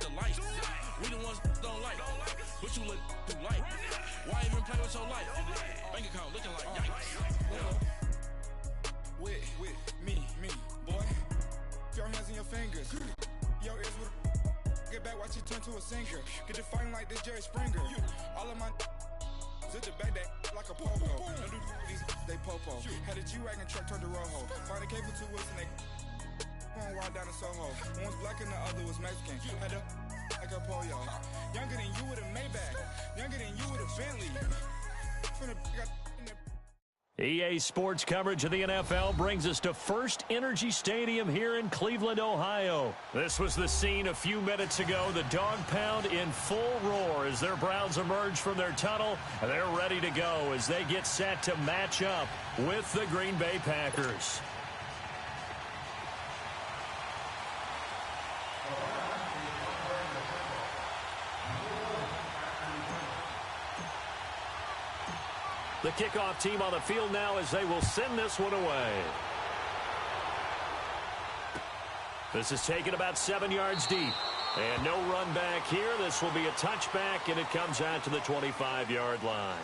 the lights. We the ones don't like. What you look do like? Why even play with your life? Bank account looking like yikes. With me, boy. Your hands and your fingers. Your ears with get back, watch you turn to a singer. Get to fighting like this Jerry Springer. All of my zip the back that like a pogo. No do these they popo. Had a G-Wagon truck turned to Rojo. Find a cable 2 wheels and they one wild down in Soho. One was black and the other was Mexican. Had a like a polio. Younger than you with a Maybach. Younger than you with a Bentley. From the EA Sports coverage of the NFL brings us to First Energy Stadium here in Cleveland, Ohio. This was the scene a few minutes ago. The dog pound in full roar as their Browns emerge from their tunnel. They're ready to go as they get set to match up with the Green Bay Packers. The kickoff team on the field now as they will send this one away. This is taken about 7 yards deep. And no run back here. This will be a touchback, and it comes out to the 25-yard line.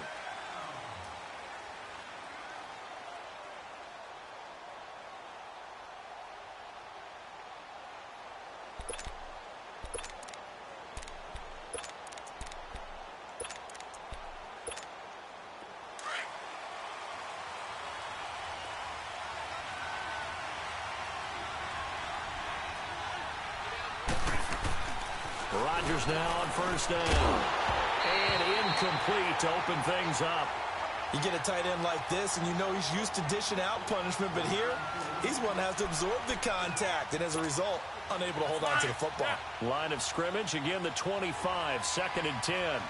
Rodgers now on first down. And incomplete to open things up. You get a tight end like this, and you know he's used to dishing out punishment, but here, he's one that has to absorb the contact, and as a result, unable to hold on to the football. Line of scrimmage, again the 25, 2nd and 10.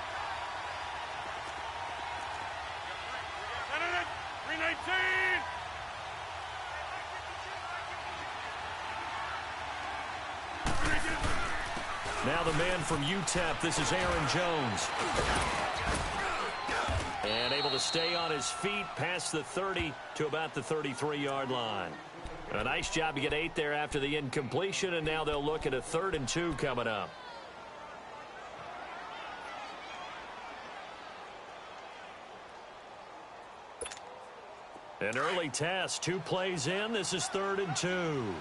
319! Now the man from UTEP, this is Aaron Jones. And able to stay on his feet past the 30 to about the 33-yard line. A nice job to get 8 there after the incompletion, and now they'll look at a 3rd and 2 coming up. An early test, 2 plays in. This is 3rd and 2.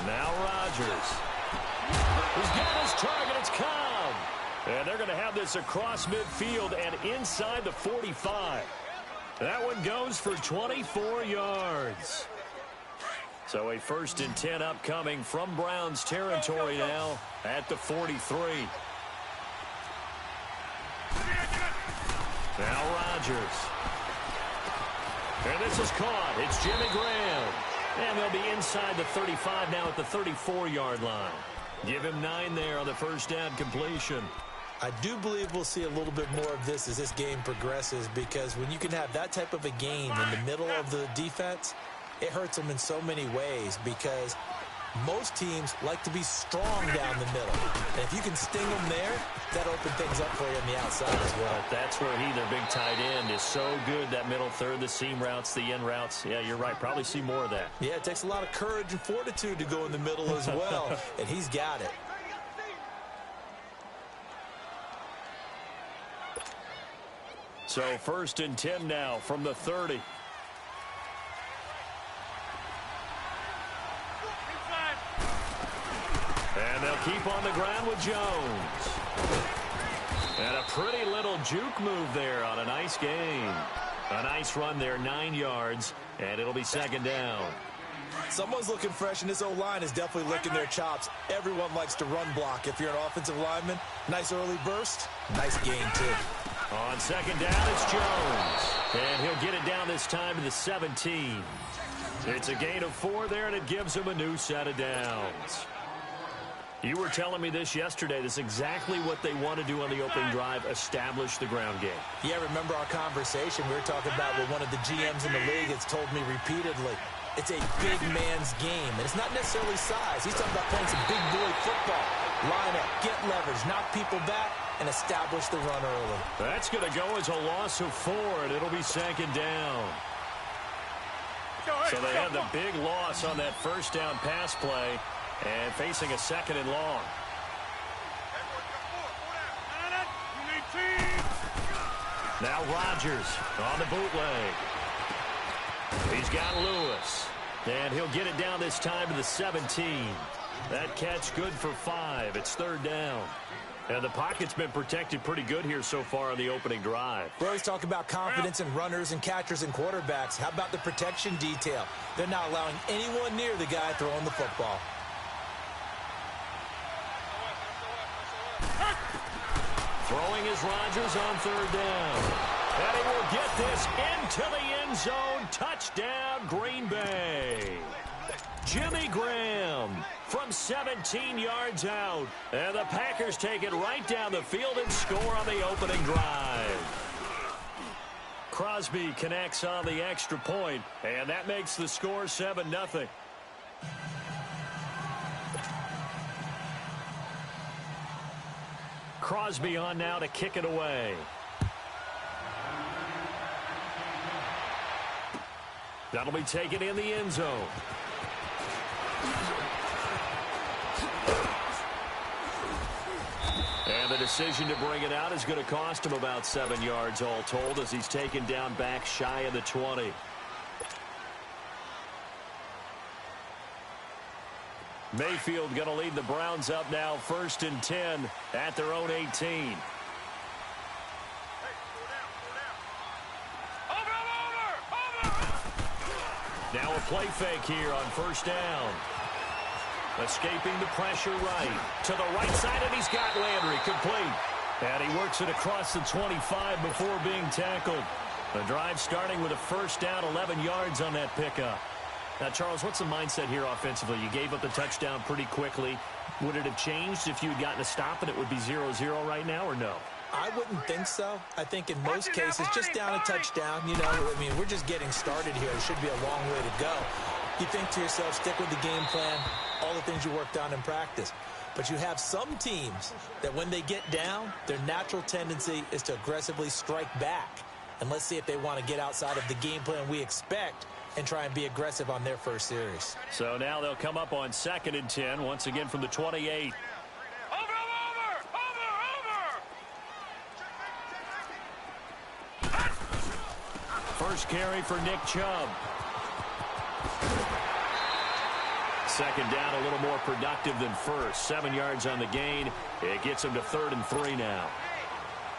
Now Rodgers. He's got his target. It's Cobb. And they're going to have this across midfield and inside the 45. That one goes for 24 yards. So a 1st and 10 upcoming from Browns territory now at the 43. Now Rodgers. And this is caught. It's Jimmy Graham. And they'll be inside the 35 now at the 34-yard line. Give him 9 there on the first down completion. I do believe we'll see a little bit more of this as this game progresses, because when you can have that type of a game in the middle of the defense, it hurts them in so many ways, because most teams like to be strong down the middle. And if you can sting them there, that opens things up for you on the outside as well. That's where he, their big tight end, is so good, that middle third, the seam routes, the end routes. Yeah, you're right. Probably see more of that. Yeah, it takes a lot of courage and fortitude to go in the middle as well, and he's got it. So 1st and 10 now from the 30. And they'll keep on the ground with Jones. And a pretty little juke move there on a nice gain. A nice run there, 9 yards, and it'll be 2nd down. Someone's looking fresh, and this O-line is definitely licking their chops. Everyone likes to run block. If you're an offensive lineman, nice early burst, nice gain too. On 2nd down, it's Jones. And he'll get it down this time to the 17. It's a gain of 4 there, and it gives him a new set of downs. You were telling me this yesterday. This is exactly what they want to do on the opening drive, establish the ground game. Yeah, remember our conversation. We were talking about what one of the GMs in the league has told me repeatedly. It's a big man's game, and it's not necessarily size. He's talking about playing some big boy football. Line up, get leverage, knock people back, and establish the run early. That's going to go as a loss of 4, and it'll be 2nd down. So they have the big loss on that first down pass play and facing a 2nd and long. Now Rodgers on the bootleg. He's got Lewis. And he'll get it down this time to the 17. That catch good for 5. It's 3rd down. And the pocket's been protected pretty good here so far on the opening drive. We always talk about confidence in runners and catchers and quarterbacks. How about the protection detail? They're not allowing anyone near the guy throwing the football. Throwing is Rodgers on 3rd down. And he will get this into the end zone. Touchdown, Green Bay. Jimmy Graham from 17 yards out. And the Packers take it right down the field and score on the opening drive. Crosby connects on the extra point, and that makes the score 7-0. Crosby on now to kick it away. That'll be taken in the end zone. And the decision to bring it out is going to cost him about 7 yards all told as he's taken down back shy of the 20. Mayfield going to lead the Browns up now 1st and 10 at their own 18. Now a play fake here on 1st down. Escaping the pressure right. To the right side, and he's got Landry complete. And he works it across the 25 before being tackled. The drive starting with a 1st down, 11 yards on that pickup. Now, Charles, what's the mindset here offensively? You gave up the touchdown pretty quickly. Would it have changed if you had gotten a stop and it would be 0-0 right now, or no? I wouldn't think so. I think in most cases, just down a touchdown, you know, I mean, we're just getting started here. It should be a long way to go. You think to yourself, stick with the game plan, all the things you worked on in practice. But you have some teams that when they get down, their natural tendency is to aggressively strike back. And let's see if they want to get outside of the game plan we expect and try and be aggressive on their first series. So now they'll come up on 2nd and 10, once again from the 28. First carry for Nick Chubb. 2nd down, a little more productive than first. 7 yards on the gain. It gets him to 3rd and 3 now.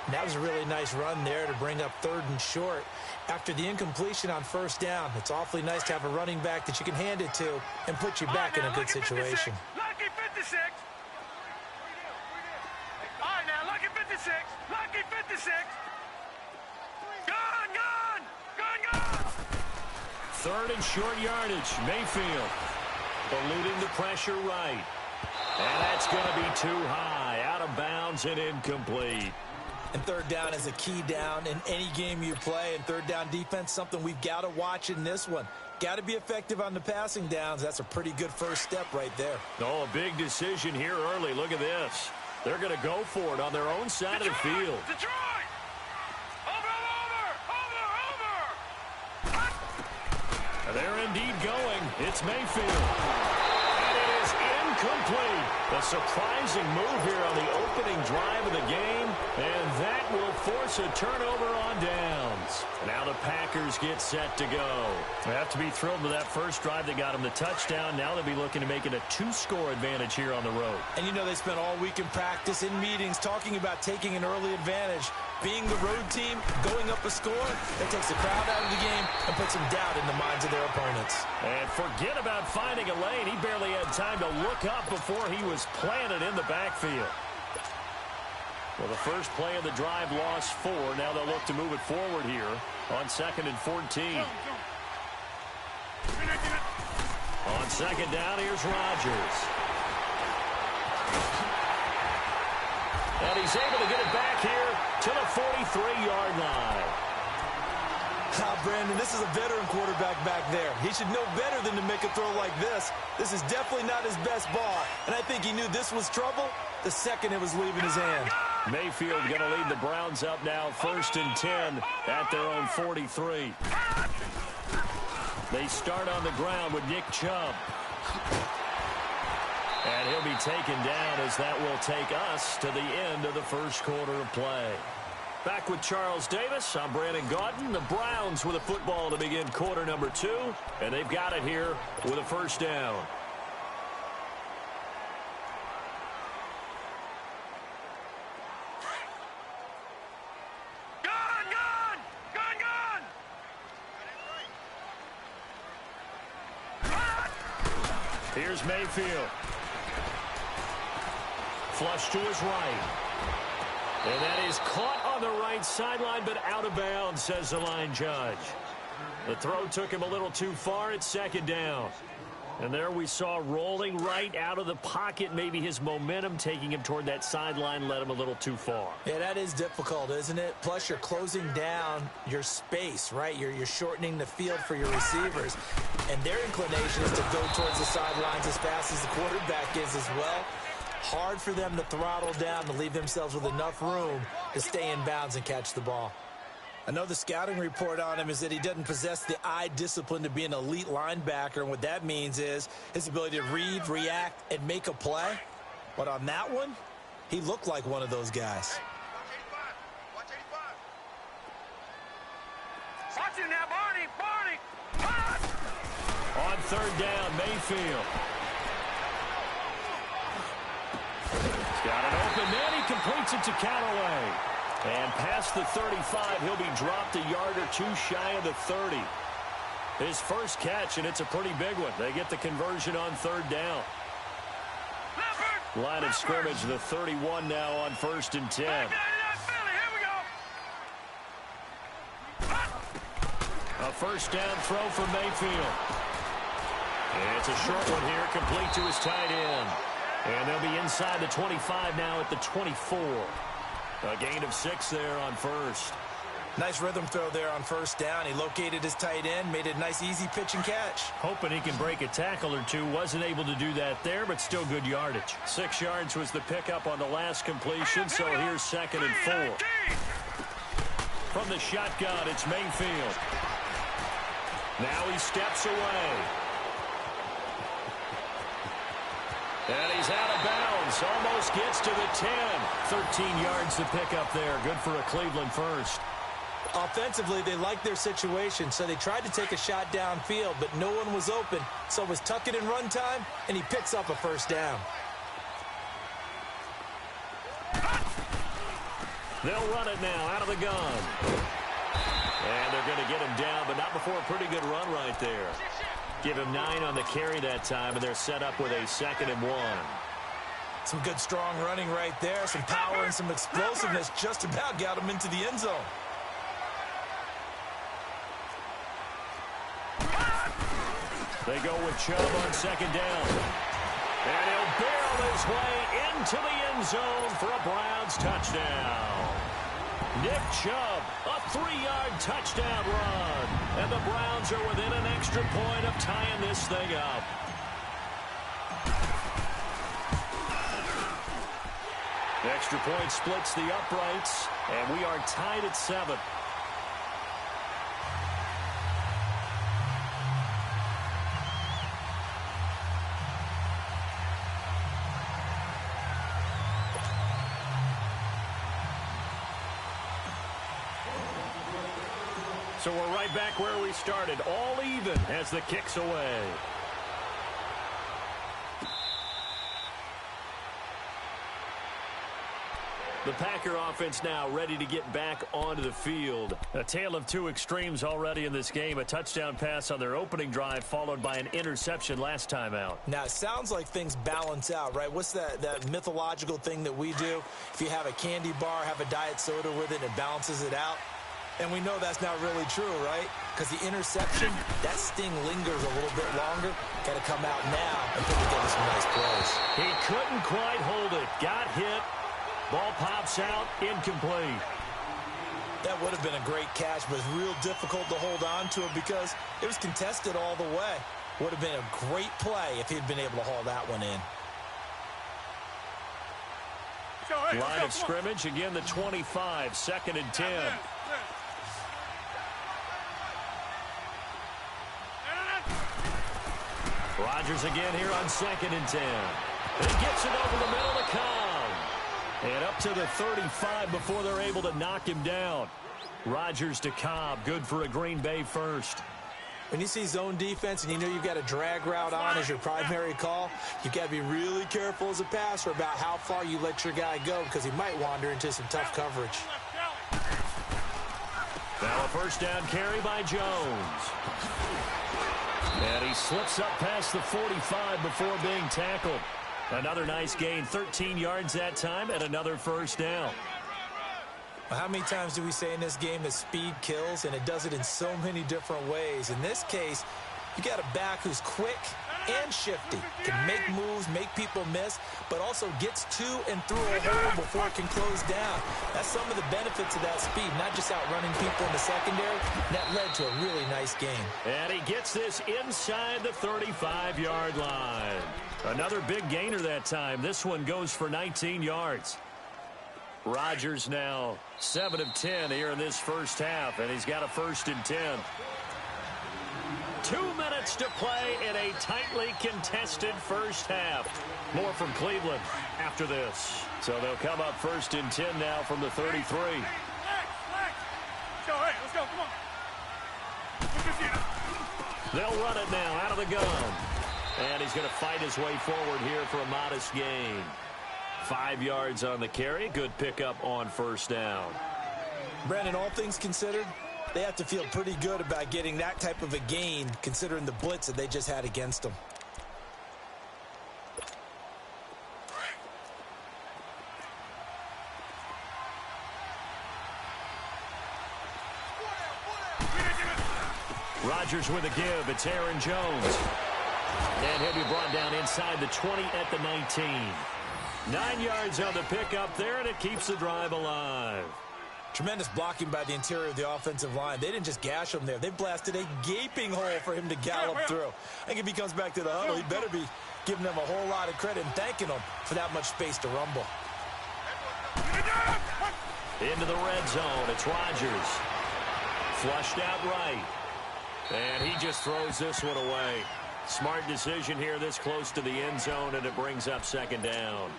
And that was a really nice run there to bring up 3rd and short. After the incompletion on 1st down, it's awfully nice to have a running back that you can hand it to and put you back in a good situation. Lucky 56. All right, now, lucky 56. Lucky 56. Gone, gone. Gone, gone. 3rd and short yardage. Mayfield eluding the pressure right. And that's going to be too high. Out of bounds and incomplete. And 3rd down is a key down in any game you play. And 3rd down defense, something we've got to watch in this one. Got to be effective on the passing downs. That's a pretty good first step right there. Oh, a big decision here early. Look at this. They're going to go for it on their own side of the field. Detroit! Over! They're indeed going. It's Mayfield. And it is incomplete. A surprising move here on the opening drive of the game. And that will force a turnover on downs. Now the Packers get set to go. They have to be thrilled with that first drive that got them the touchdown. Now they'll be looking to make it a 2-score advantage here on the road. And you know they spent all week in practice, in meetings, talking about taking an early advantage. Being the road team, going up a score, that takes the crowd out of the game and puts some doubt in the minds of their opponents. And forget about finding a lane. He barely had time to look up before he was planted in the backfield. Well, the first play of the drive lost 4. Now they'll look to move it forward here on 2nd and 14. On 2nd down, here's Rodgers. And he's able to get it back here to the 43-yard line. Now, Brandon, this is a veteran quarterback back there. He should know better than to make a throw like this. This is definitely not his best ball, and I think he knew this was trouble the second it was leaving his hand. Mayfield going to lead the Browns up now, 1st and 10 at their own 43. They start on the ground with Nick Chubb. And he'll be taken down as that will take us to the end of the first quarter of play. Back with Charles Davis, I'm Brandon Gaudin. The Browns with a football to begin quarter number 2, and they've got it here with a first down. Here's Mayfield. Flush to his right. And that is caught on the right sideline, but out of bounds, says the line judge. The throw took him a little too far. It's 2nd down. And there we saw rolling right out of the pocket. Maybe his momentum taking him toward that sideline led him a little too far. Yeah, that is difficult, isn't it? Plus, you're closing down your space, right? You're shortening the field for your receivers. And their inclination is to go towards the sidelines as fast as the quarterback is as well. Hard for them to throttle down to leave themselves with enough room to stay in bounds and catch the ball. I know the scouting report on him is that he doesn't possess the eye discipline to be an elite linebacker, and what that means is his ability to read, react, and make a play. But on that one, he looked like one of those guys. Watch him now, Barney! On 3rd down, Mayfield. He's got an open man. He completes it to Callaway. And past the 35, he'll be dropped a yard or 2 shy of the 30. His first catch, and it's a pretty big one. They get the conversion on 3rd down. Line of scrimmage, the 31 now on 1st and 10. A first down throw for Mayfield. It's a short one here, complete to his tight end. And they'll be inside the 25 now at the 24. A gain of 6 there on 1st. Nice rhythm throw there on 1st down. He located his tight end, made it a nice easy pitch and catch. Hoping he can break a tackle or two. Wasn't able to do that there, but still good yardage. 6 yards was the pickup on the last completion, so here's 2nd and 4. From the shotgun, it's Mayfield. Now he steps away. And he's out of bounds. Almost gets to the 10. 13 yards to pick up there. Good for a Cleveland first. Offensively, they liked their situation, so they tried to take a shot downfield, but no one was open. So it was tuck it in run time, and he picks up a first down. They'll run it now out of the gun. And they're going to get him down, but not before a pretty good run right there. Give him 9 on the carry that time, and they're set up with a 2nd and 1. Some good, strong running right there. Some power and some explosiveness just about got him into the end zone. They go with Chubb on 2nd down. And he'll barrel his way into the end zone for a Browns touchdown. Nick Chubb, a 3-yard touchdown run. And the Browns are within an extra point of tying this thing up. The extra point splits the uprights, and we are tied at 7. So we're right back where we started, all even as the kick's away. The Packer offense now ready to get back onto the field. A tale of 2 extremes already in this game. A touchdown pass on their opening drive followed by an interception last time out. Now, it sounds like things balance out, right? What's that mythological thing that we do? If you have a candy bar, have a diet soda with it, and it balances it out. And we know that's not really true, right? Because the interception, that sting lingers a little bit longer. Got to come out now and put together some nice plays. He couldn't quite hold it. Got hit. Ball pops out, incomplete. That would have been a great catch, but it's real difficult to hold on to it because it was contested all the way. Would have been a great play if he'd been able to haul that one in. Line of scrimmage, again the 25, 2nd and 10. Rodgers again here on 2nd and 10. He gets it over the middle to Cobb. And up to the 35 before they're able to knock him down. Rodgers to Cobb, good for a Green Bay first. When you see zone defense and you know you've got a drag route on as your primary call, you've got to be really careful as a passer about how far you let your guy go because he might wander into some tough coverage. Now a first down carry by Jones. And he slips up past the 45 before being tackled. Another nice gain, 13 yards that time, and another first down. Well, how many times do we say in this game that speed kills, and it does it in so many different ways? In this case, you got a back who's quick and shifty, can make moves, make people miss, but also gets to and through a hole before it can close down. That's some of the benefits of that speed, not just outrunning people in the secondary. That led to a really nice game. And he gets this inside the 35-yard line. Another big gainer that time. This one goes for 19 yards. Rodgers now 7 of 10 here in this first half, and he's got a 1st and 10. 2 minutes to play in a tightly contested first half. More from Cleveland after this. So they'll come up 1st and 10 now from the 33. Let's go, hey, let's go, come on. They'll run it now out of the gun. And he's going to fight his way forward here for a modest gain. 5 yards on the carry. Good pickup on first down. Brandon, all things considered, they have to feel pretty good about getting that type of a gain considering the blitz that they just had against them. Rodgers with a give. It's Aaron Jones. And he'll be brought down inside the 20 at the 19. 9 yards on the pickup there, and it keeps the drive alive. Tremendous blocking by the interior of the offensive line. They didn't just gash him there. They blasted a gaping hole for him to gallop through. I think if he comes back to the huddle, he better be giving them a whole lot of credit and thanking them for that much space to rumble. Into the red zone. It's Rodgers. Flushed out right. And he just throws this one away. Smart decision here this close to the end zone, and it brings up 2nd down.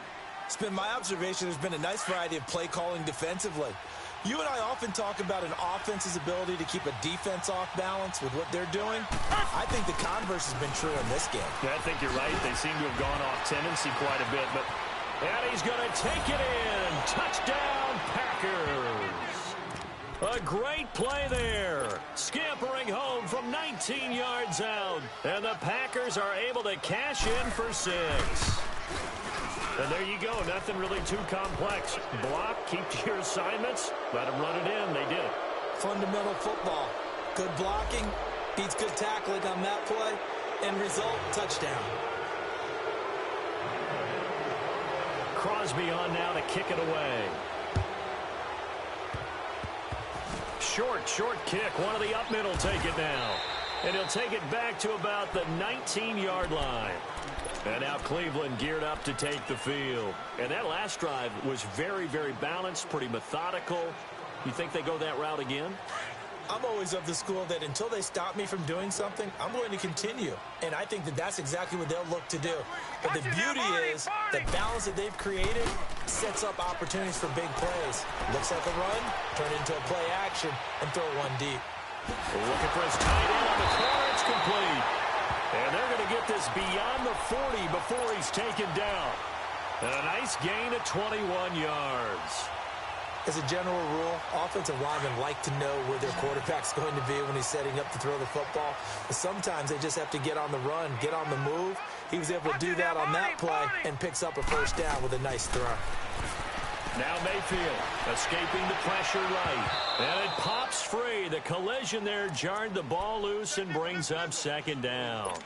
It's been my observation there's been a nice variety of play calling defensively. You and I often talk about an offense's ability to keep a defense off balance with what they're doing. I think the converse has been true in this game. Yeah, I think you're right. They seem to have gone off tendency quite a bit, but and he's going to take it in. Touchdown, Packers. A great play there. Scampering home from 19 yards out. And the Packers are able to cash in for 6. And there you go. Nothing really too complex. Block, keep to your assignments, let them run it in. They did it. Fundamental football. Good blocking, beats good tackling on that play, and result, touchdown. Crosby on now to kick it away. Short kick. One of the up mid will take it now. And he'll take it back to about the 19-yard line. And now Cleveland geared up to take the field. And that last drive was very, very balanced, pretty methodical. You think they go that route again? I'm always of the school that until they stop me from doing something, I'm going to continue. And I think that that's exactly what they'll look to do. But the beauty is the balance that they've created sets up opportunities for big plays. Looks like a run, turn into a play action, and throw one deep. Looking for his tight end on the corner. It's complete. And they're going to get this beyond the 40 before he's taken down. And a nice gain of 21 yards. As a general rule, offensive linemen like to know where their quarterback's going to be when he's setting up to throw the football. But sometimes they just have to get on the run, get on the move. He was able to do that on that play and picks up a first down with a nice throw. Now Mayfield escaping the pressure right. And it pops free. The collision there jarred the ball loose and brings up 2nd down.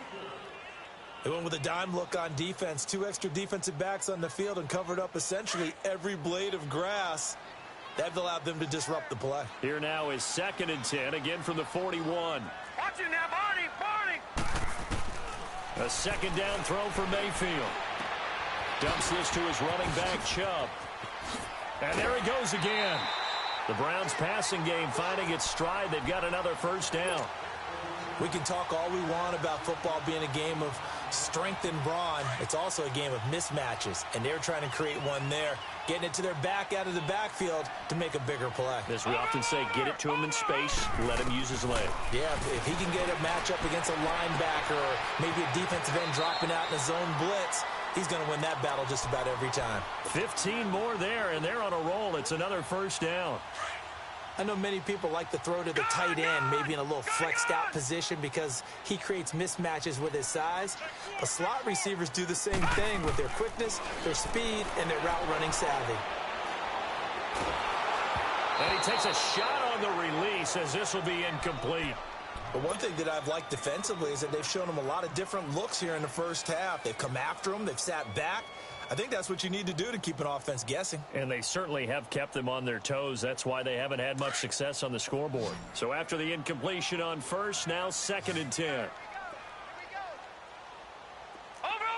They went with a dime look on defense. 2 extra defensive backs on the field and covered up essentially every blade of grass. That allowed them to disrupt the play. Here now is 2nd and 10, again from the 41. Watch it now, Barney, Barney. A 2nd down throw for Mayfield. Dumps this to his running back, Chubb. And there he goes again. The Browns' passing game finding its stride. They've got another 1st down. We can talk all we want about football being a game of strength and brawn. It's also a game of mismatches, and they're trying to create one there, getting it to their back out of the backfield to make a bigger play. As we often say, get it to him in space, let him use his leg. Yeah, if he can get a matchup against a linebacker or maybe a defensive end dropping out in a zone blitz, he's going to win that battle just about every time. 15 more there, and they're on a roll. It's another 1st down. I know many people like to throw to the tight end, maybe in a little flexed out position because he creates mismatches with his size. But slot receivers do the same thing with their quickness, their speed, and their route running savvy. And he takes a shot on the release as this will be incomplete. But one thing that I've liked defensively is that they've shown him a lot of different looks here in the 1st half. They've come after him. They've sat back. I think that's what you need to do to keep an offense guessing. And they certainly have kept them on their toes. That's why they haven't had much success on the scoreboard. So after the incompletion on 1st, now 2nd and 10. Over.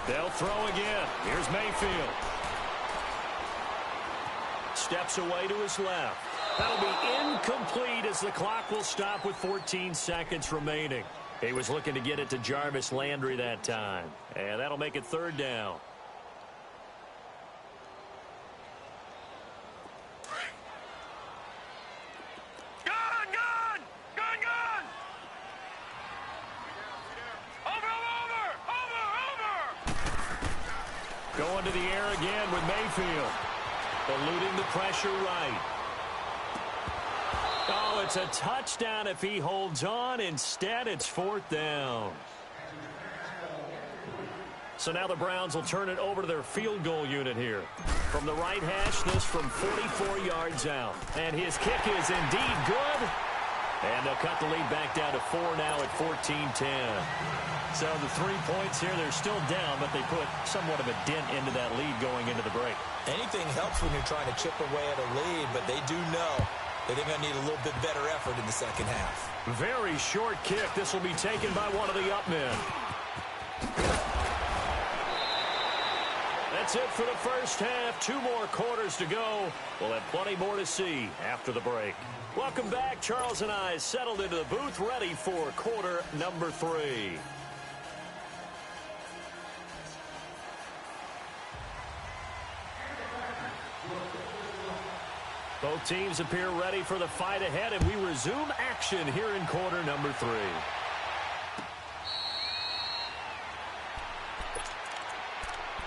They'll throw again. Here's Mayfield. Steps away to his left. That'll be incomplete as the clock will stop with 14 seconds remaining. He was looking to get it to Jarvis Landry that time. And that'll make it 3rd down. Gun. Over. Going to the air again with Mayfield. Eluding the pressure right. Oh, it's a touchdown if he holds on. Instead, it's 4th down. So now the Browns will turn it over to their field goal unit here. From the right hash, this from 44 yards out. And his kick is indeed good. And they'll cut the lead back down to 4 now at 14-10. So the 3 points here, they're still down, but they put somewhat of a dent into that lead going into the break. Anything helps when you're trying to chip away at a lead, but they do know that they're going to need a little bit better effort in the 2nd half. Very short kick. This will be taken by one of the up men. That's it for the 1st half. 2 more quarters to go. We'll have plenty more to see after the break. Welcome back. Charles and I settled into the booth, ready for quarter number 3. Both teams appear ready for the fight ahead, and we resume action here in quarter number 3.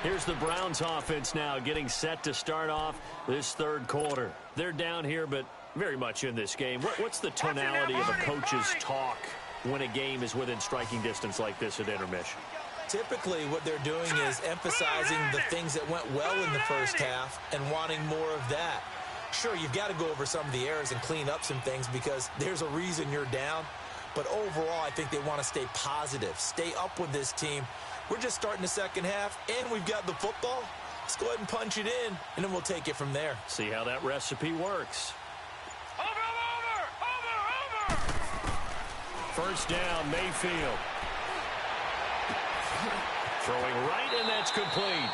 Here's the Browns offense now getting set to start off this 3rd quarter. They're down here, but very much in this game. What's the tonality of a coach's talk when a game is within striking distance like this at intermission? Typically, what they're doing is emphasizing the things that went well in the 1st half and wanting more of that. Sure, you've got to go over some of the errors and clean up some things because there's a reason you're down. But overall, I think they want to stay positive, stay up with this team. We're just starting the 2nd half, and we've got the football. Let's go ahead and punch it in, and then we'll take it from there. See how that recipe works. Over. 1st down, Mayfield. Throwing right, and that's complete.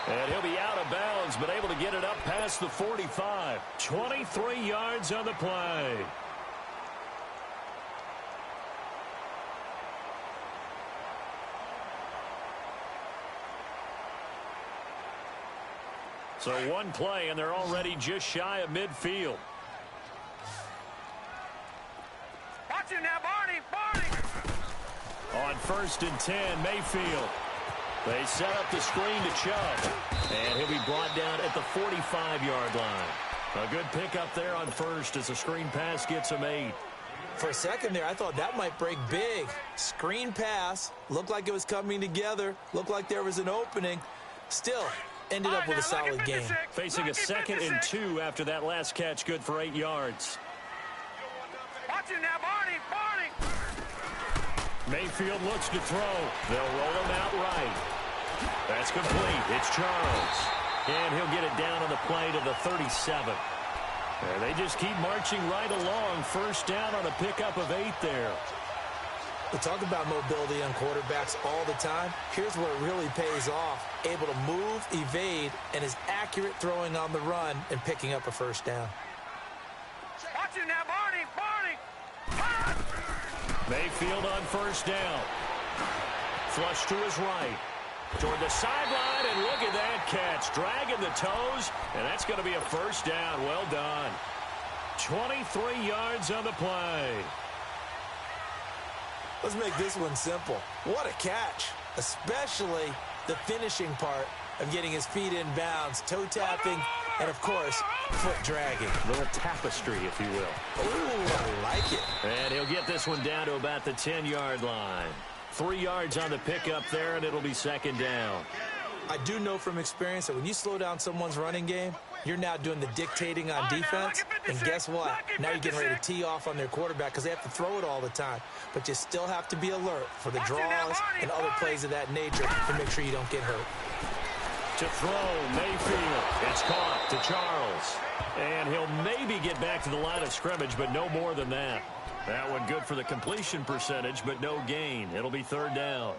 And he'll be out of bounds, but able to get it up past the 45. 23 yards on the play. So 1 play, and they're already just shy of midfield. Watch it now, Barney. On 1st and 10, Mayfield. They set up the screen to Chubb. And he'll be brought down at the 45-yard line. A good pickup there on 1st as the screen pass gets him 8. For a second there, I thought that might break big. Screen pass. Looked like it was coming together. Looked like there was an opening. Still, ended up with a solid game. Facing a 2nd and 2 after that last catch, good for 8 yards. Watch it now, Barney. Mayfield looks to throw. They'll roll him out right. That's complete. It's Charles. And he'll get it down on the play to the 37. And they just keep marching right along. First down on a pickup of 8 there. We talk about mobility on quarterbacks all the time. Here's where it really pays off. Able to move, evade, and is accurate throwing on the run and picking up a first down. Watch it now, Barney. Mayfield on first down. Flush to his right. Toward the sideline, and look at that catch. Dragging the toes, and that's going to be a first down. Well done. 23 yards on the play. Let's make this one simple. What a catch, especially the finishing part of getting his feet in bounds, toe tapping, and, of course, foot dragging. A little tapestry, if you will. Ooh, I like it. And he'll get this one down to about the 10-yard line. 3 yards on the pickup there, and it'll be second down. I do know from experience that when you slow down someone's running game, you're now doing the dictating on defense. And guess what? Now you're getting ready to tee off on their quarterback because they have to throw it all the time. But you still have to be alert for the draws and other plays of that nature to make sure you don't get hurt. To throw, Mayfield. It's caught to Charles. And he'll maybe get back to the line of scrimmage, but no more than that. That one good for the completion percentage, but no gain. It'll be third down.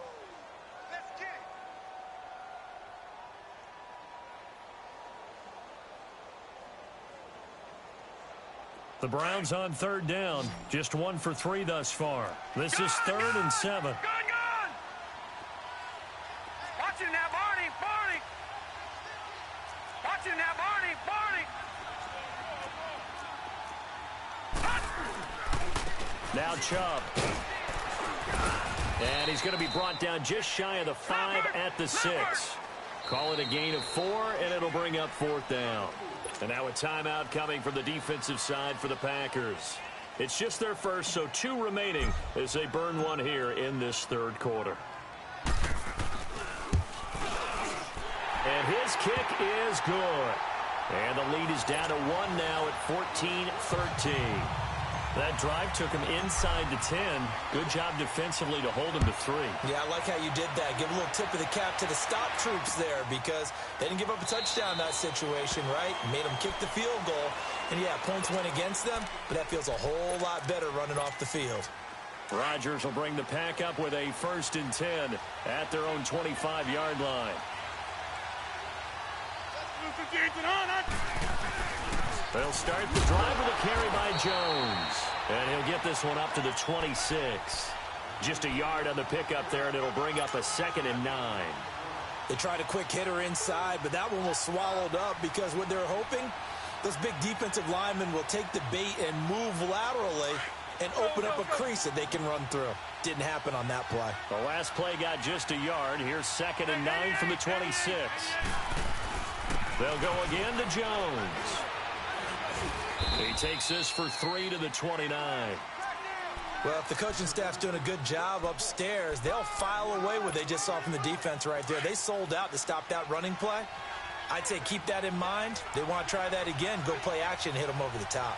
The Browns on third down. Just 1 for 3 thus far. This is 3rd and 7. Gone! Watch it now, Barney. Watch it now, Barney. Now Chubb. And he's going to be brought down just shy of the 5 at the 6. Call it a gain of 4, and it'll bring up 4th down. And now a timeout coming from the defensive side for the Packers. It's just their first, so 2 remaining as they burn one here in this third quarter. And his kick is good. And the lead is down to 1 now at 14-13. That drive took him inside the 10. Good job defensively to hold him to 3. Yeah, I like how you did that. Give a little tip of the cap to the stop troops there because they didn't give up a touchdown in that situation, right? Made them kick the field goal. And, yeah, points went against them, but that feels a whole lot better running off the field. Rodgers will bring the pack up with a 1st and 10 at their own 25-yard line. They'll start the drive with a carry by Jones. And he'll get this one up to the 26. Just a yard on the pickup there, and it'll bring up a 2nd and 9. They tried a quick hitter inside, but that one was swallowed up because what they're hoping, those big defensive linemen will take the bait and move laterally and open up a crease that they can run through. Didn't happen on that play. The last play got just a yard. Here's 2nd and 9 from the 26. They'll go again to Jones. He takes this for 3 to the 29. Well, if the coaching staff's doing a good job upstairs, they'll file away what they just saw from the defense right there. They sold out to stop that running play. I'd say keep that in mind. They want to try that again. Go play action, hit them over the top.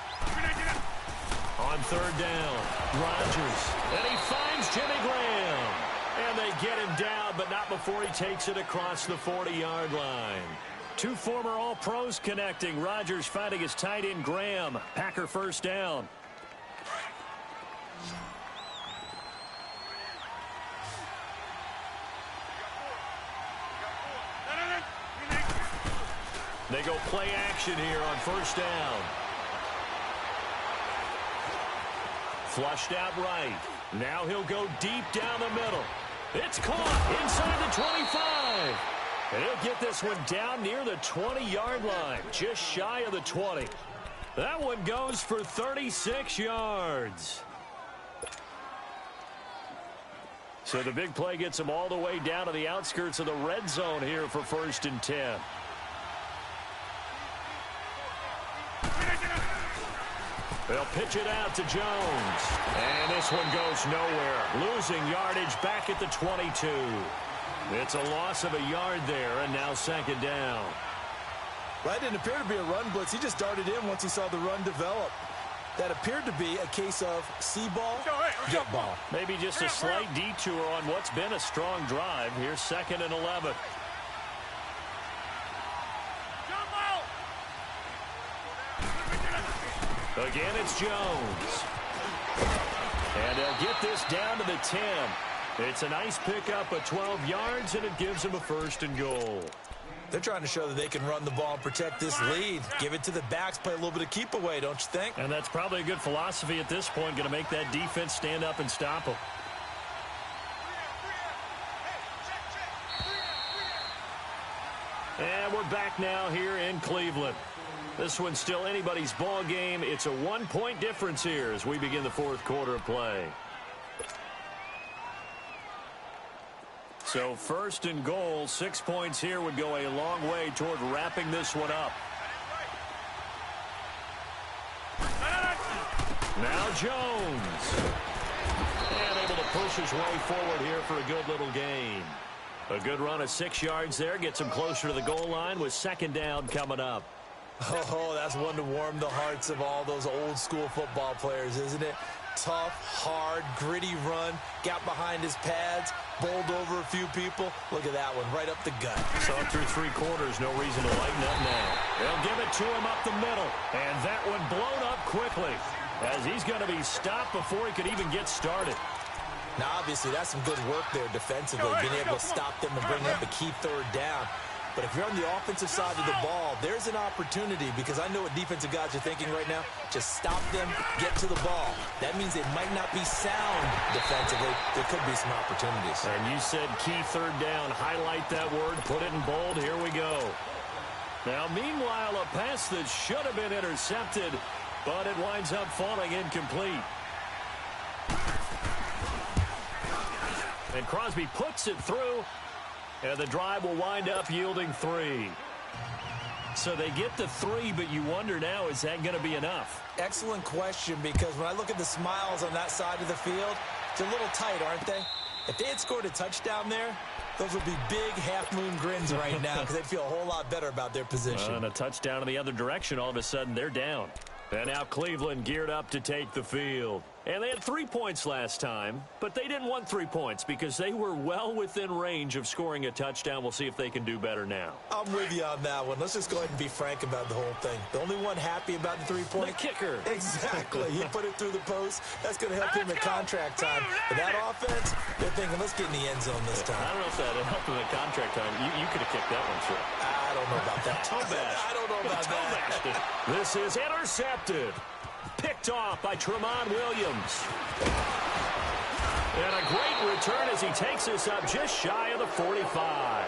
On third down, Rodgers. And he finds Jimmy Graham. And they get him down, but not before he takes it across the 40-yard line. 2 former All-Pros connecting. Rodgers fighting his tight end Graham. Packer first down. They go play action here on first down. Flushed out right. Now he'll go deep down the middle. It's caught inside the 25. And he'll get this one down near the 20-yard line, just shy of the 20. That one goes for 36 yards. So the big play gets him all the way down to the outskirts of the red zone here for 1st and 10. They'll pitch it out to Jones. And this one goes nowhere. Losing yardage back at the 22. It's a loss of a yard there, and now 2nd down. Well, that didn't appear to be a run blitz. He just darted in once he saw the run develop. That appeared to be a case of see ball, get ball. Maybe just a slight detour on what's been a strong drive. Here's 2nd and 11. Again, it's Jones. And they'll get this down to the 10. It's a nice pickup of 12 yards, and it gives them a 1st and goal. They're trying to show that they can run the ball and protect this lead. Give it to the backs, play a little bit of keep away, don't you think? And that's probably a good philosophy at this point, going to make that defense stand up and stop them. And we're back now here in Cleveland. This one's still anybody's ball game. It's a 1-point difference here as we begin the 4th quarter of play. So 1st and goal, 6 points here would go a long way toward wrapping this one up. Now Jones. And able to push his way forward here for a good little gain. A good run of 6 yards there. Gets him closer to the goal line with 2nd down coming up. Oh, that's one to warm the hearts of all those old-school football players, isn't it? Tough, hard, gritty run. Got behind his pads, bowled over a few people. Look at that one, right up the gut. So through 3 quarters, no reason to lighten up now. They'll give it to him up the middle. And that one blown up quickly as he's going to be stopped before he could even get started. Now, obviously, that's some good work there defensively, being able to stop them and bring up a key 3rd down. But if you're on the offensive side of the ball, there's an opportunity because I know what defensive guys are thinking right now. Just stop them, get to the ball. That means they might not be sound defensively. There could be some opportunities. And you said key 3rd down. Highlight that word. Put it in bold. Here we go. Now, meanwhile, a pass that should have been intercepted, but it winds up falling incomplete. And Crosby puts it through. And the drive will wind up yielding 3. So they get the 3, but you wonder now, is that going to be enough? Excellent question, because when I look at the smiles on that side of the field, it's a little tight, aren't they? If they had scored a touchdown there, those would be big half-moon grins right now because they'd feel a whole lot better about their position. And a touchdown in the other direction, all of a sudden they're down. And now Cleveland geared up to take the field. And they had 3 points last time, but they didn't want 3 points because they were well within range of scoring a touchdown. We'll see if they can do better now. I'm with you on that one. Let's just go ahead and be frank about the whole thing. The only one happy about the 3-point? The kicker. Exactly. He put it through the post. That's going to help him at contract time. But that offense, they're thinking, let's get in the end zone this time. I don't know if that helped him at contract time. You could have kicked that one through. I don't know about that. I don't know about that. This is intercepted. Picked off by Tremont Williams. And a great return as he takes us up just shy of the 45.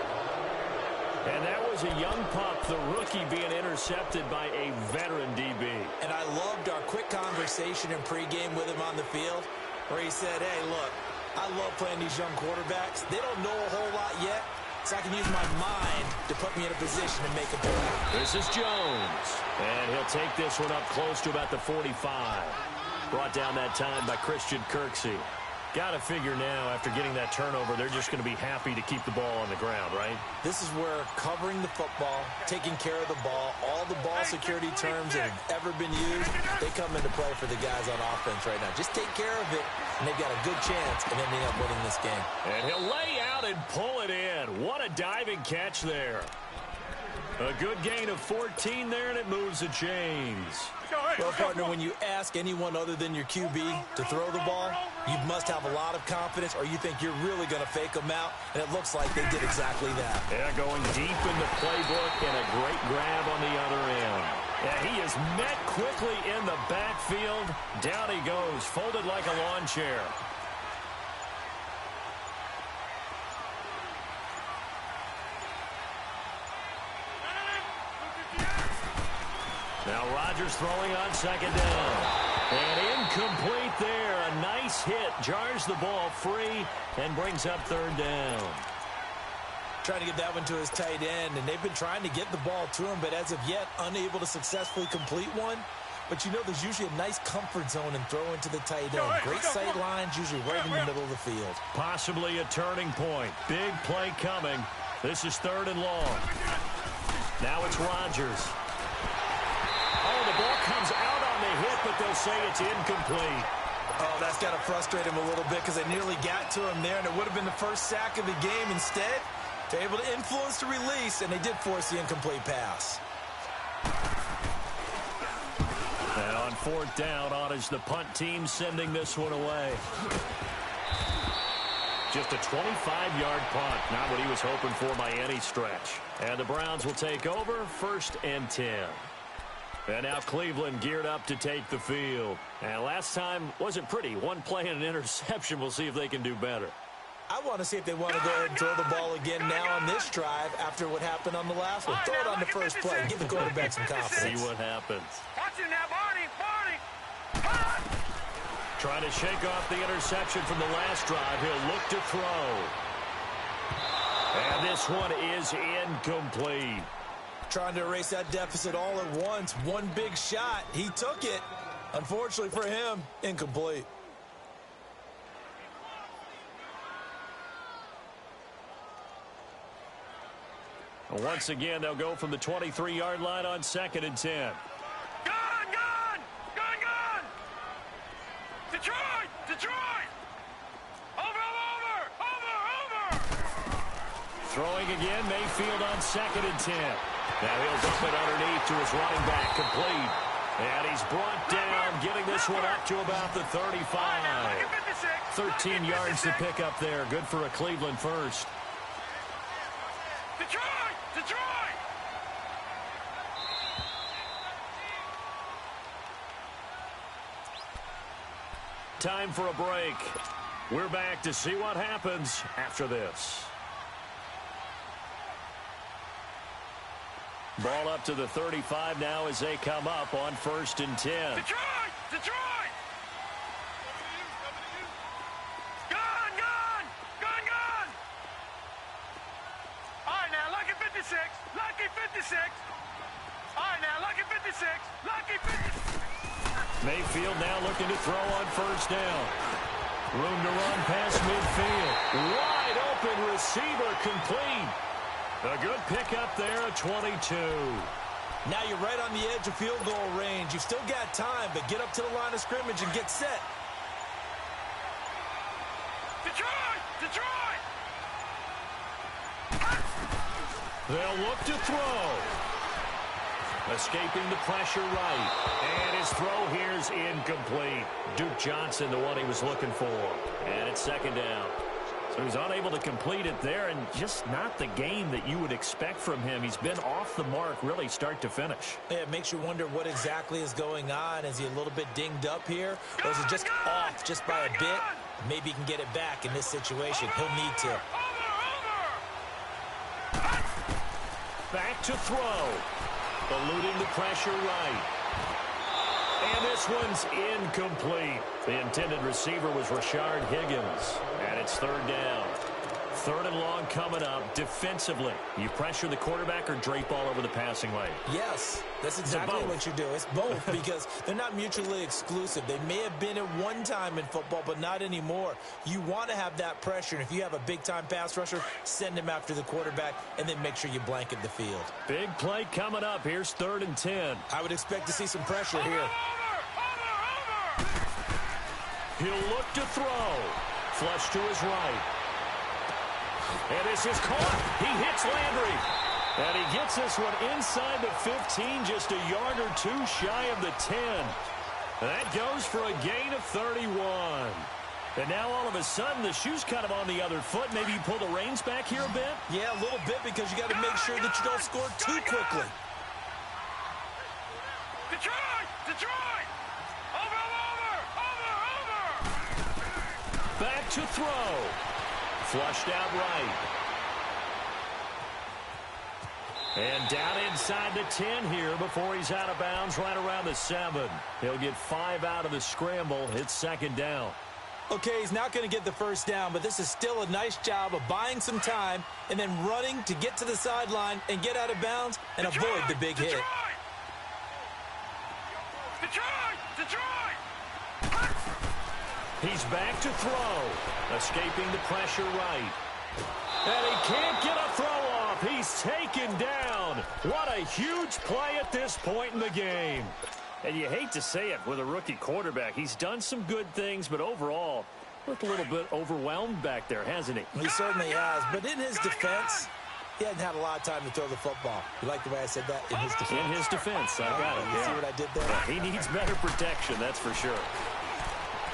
And that was a young pup, the rookie, being intercepted by a veteran DB. And I loved our quick conversation in pregame with him on the field where he said, hey, look, I love playing these young quarterbacks. They don't know a whole lot yet, so I can use my mind to put me in a position to make a play. This is Jones. And he'll take this one up close to about the 45. Brought down that time by Christian Kirksey. Got to figure now, after getting that turnover, they're just going to be happy to keep the ball on the ground, right? This is where covering the football, taking care of the ball, all the ball security terms that have ever been used, they come into play for the guys on offense right now. Just take care of it, and they've got a good chance of ending up winning this game. And he'll lay out and pull it in. What a diving catch there. A good gain of 14 there, and it moves the chains. Well, partner, when you ask anyone other than your QB to throw the ball, you must have a lot of confidence, or you think you're really going to fake them out, and it looks like they did exactly that. Yeah, going deep in the playbook, and a great grab on the other end. Yeah, he is met quickly in the backfield. Down he goes, folded like a lawn chair. Now Rodgers throwing on 2nd down. And incomplete there. A nice hit. Jars the ball free and brings up 3rd down. Trying to get that one to his tight end, and they've been trying to get the ball to him, but as of yet, unable to successfully complete one. But you know there's usually a nice comfort zone in throwing to the tight end. Great sight lines, usually right in the middle of the field. Possibly a turning point. Big play coming. This is 3rd and long. Now it's Rodgers. Oh, the ball comes out on the hit, but they'll say it's incomplete. Oh, that's got to frustrate him a little bit because they nearly got to him there, and it would have been the first sack of the game. Instead, they're able to influence the release, and they did force the incomplete pass. Now on 4th down on as the punt team sending this one away. Just a 25-yard punt. Not what he was hoping for by any stretch. And the Browns will take over 1st and 10. And now Cleveland geared up to take the field. And last time wasn't pretty. One play and an interception. We'll see if they can do better. I want to see if they want to go ahead and throw the ball again now on this drive after what happened on the last one. Throw it on the first play. Give the quarterback some confidence. See what happens. Watch it now, Barney. Trying to shake off the interception from the last drive. He'll look to throw. And this one is incomplete. Trying to erase that deficit all at once. One big shot. He took it. Unfortunately for him, incomplete. Once again, they'll go from the 23-yard line on 2nd and 10. Detroit! Over! Throwing again, Mayfield on 2nd and 10. Now he'll dump it underneath to his running back, complete. And he's brought down, getting this one up to about the 35. 13 yards to pick up there. Good for a Cleveland first. Detroit! Time for a break. We're back to see what happens after this. Ball up to the 35 now as they come up on 1st and 10. Detroit! Gun! All right, now, lucky 56. All right, now, lucky 56. Mayfield now looking to throw on 1st down. Room to run past midfield. Wide open receiver, complete. A good pickup there at 22. Now you're right on the edge of field goal range. You've still got time, but get up to the line of scrimmage and get set. Detroit! They'll look to throw. Escaping the pressure right. And his throw here's incomplete. Duke Johnson, the one he was looking for. And it's 2nd down. So he's unable to complete it there, and just not the game that you would expect from him. He's been off the mark really start to finish. Yeah, it makes you wonder what exactly is going on. Is he a little bit dinged up here, or is it just off just by a bit? Maybe he can get it back in this situation. He'll need to. Back to throw. Eluding the pressure right. And this one's incomplete. The intended receiver was Rashard Higgins. And it's 3rd down. 3rd and long coming up. Defensively, you pressure the quarterback or drape all over the passing lane? Yes, that's exactly what you do. It's both because they're not mutually exclusive. They may have been at one time in football, but not anymore. You want to have that pressure, and if you have a big-time pass rusher, send him after the quarterback, and then make sure you blanket the field. Big play coming up. Here's 3rd and 10. I would expect to see some pressure here. He'll look to throw. Flush to his right. And this is caught. He hits Landry. And he gets this one inside the 15, just a yard or two shy of the 10. That goes for a gain of 31. And now all of a sudden the shoe's kind of on the other foot. Maybe you pull the reins back here a bit? Yeah, a little bit because you got to make sure that you don't score too quickly. Detroit! Over! Back to throw. Flushed out right. And down inside the 10 here before he's out of bounds right around the 7. He'll get 5 out of the scramble. It's 2nd down. Okay, he's not going to get the 1st down, but this is still a nice job of buying some time and then running to get to the sideline and get out of bounds and avoid the big hit. Detroit! He's back to throw. Escaping the pressure right. And he can't get a throw off. He's taken down. What a huge play at this point in the game. And you hate to say it with a rookie quarterback. He's done some good things, but overall, looked a little bit overwhelmed back there, hasn't he? He certainly has. But in his defense, He hadn't had a lot of time to throw the football. You like the way I said that? In his defense. In his defense, I got it. You see what I did there? Yeah, he needs better protection, that's for sure.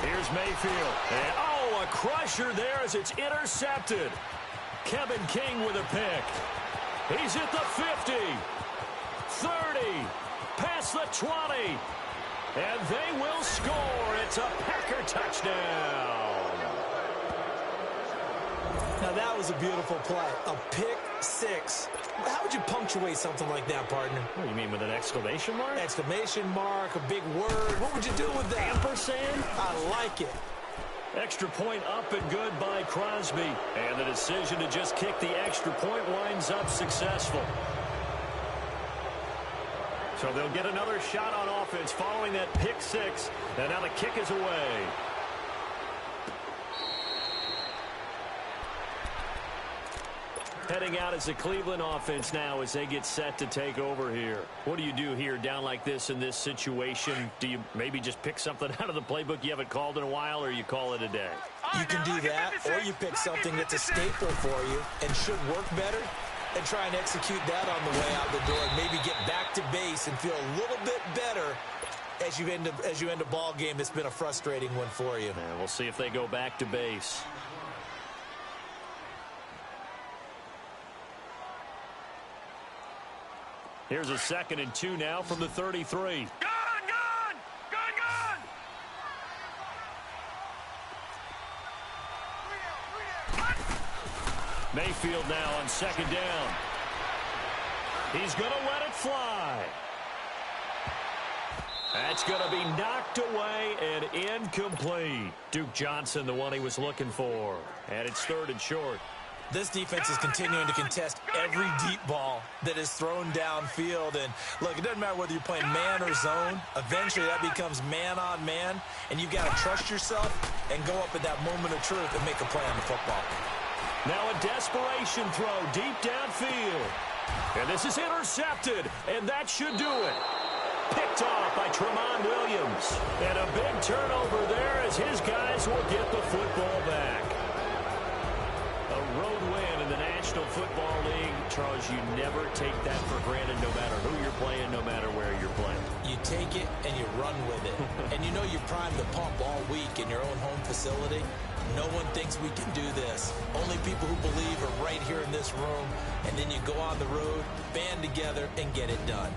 Here's Mayfield. And, oh, a crusher there as it's intercepted. Kevin King with a pick. He's at the 50, 30, past the 20, and they will score. It's a Packer touchdown. Now, that was a beautiful play. A pick six. How would you punctuate something like that, partner? What do you mean, with an exclamation mark? Exclamation mark, a big word. What would you do with that? Ampersand? I like it. Extra point up and good by Crosby. And the decision to just kick the extra point winds up successful. So they'll get another shot on offense following that pick six. And now the kick is away. Heading out as the Cleveland offense now as they get set to take over here. What do you do here down like this in this situation? Do you maybe just pick something out of the playbook you haven't called in a while, or you call it a day? You can do that, or you pick something that's a staple for you and should work better and try and execute that on the way out the door and maybe get back to base and feel a little bit better as you end a ball game that's been a frustrating one for you. And we'll see if they go back to base. Here's a 2nd and 2 now from the 33. Gone! Mayfield now on 2nd down. He's going to let it fly. That's going to be knocked away and incomplete. Duke Johnson, the one he was looking for. And it's 3rd and short. This defense is continuing to contest every deep ball that is thrown downfield. And, look, it doesn't matter whether you're playing man or zone. Eventually, that becomes man on man. And you've got to trust yourself and go up at that moment of truth and make a play on the football. Now a desperation throw deep downfield. And this is intercepted. And that should do it. Picked off by Premy Williams. And a big turnover there as his guys will get the football back. A road win in the National Football League. Charles, you never take that for granted no matter who you're playing, no matter where you're playing. You take it and you run with it. And you know you primed the pump all week in your own home facility. No one thinks we can do this. Only people who believe are right here in this room. And then you go on the road, band together, and get it done.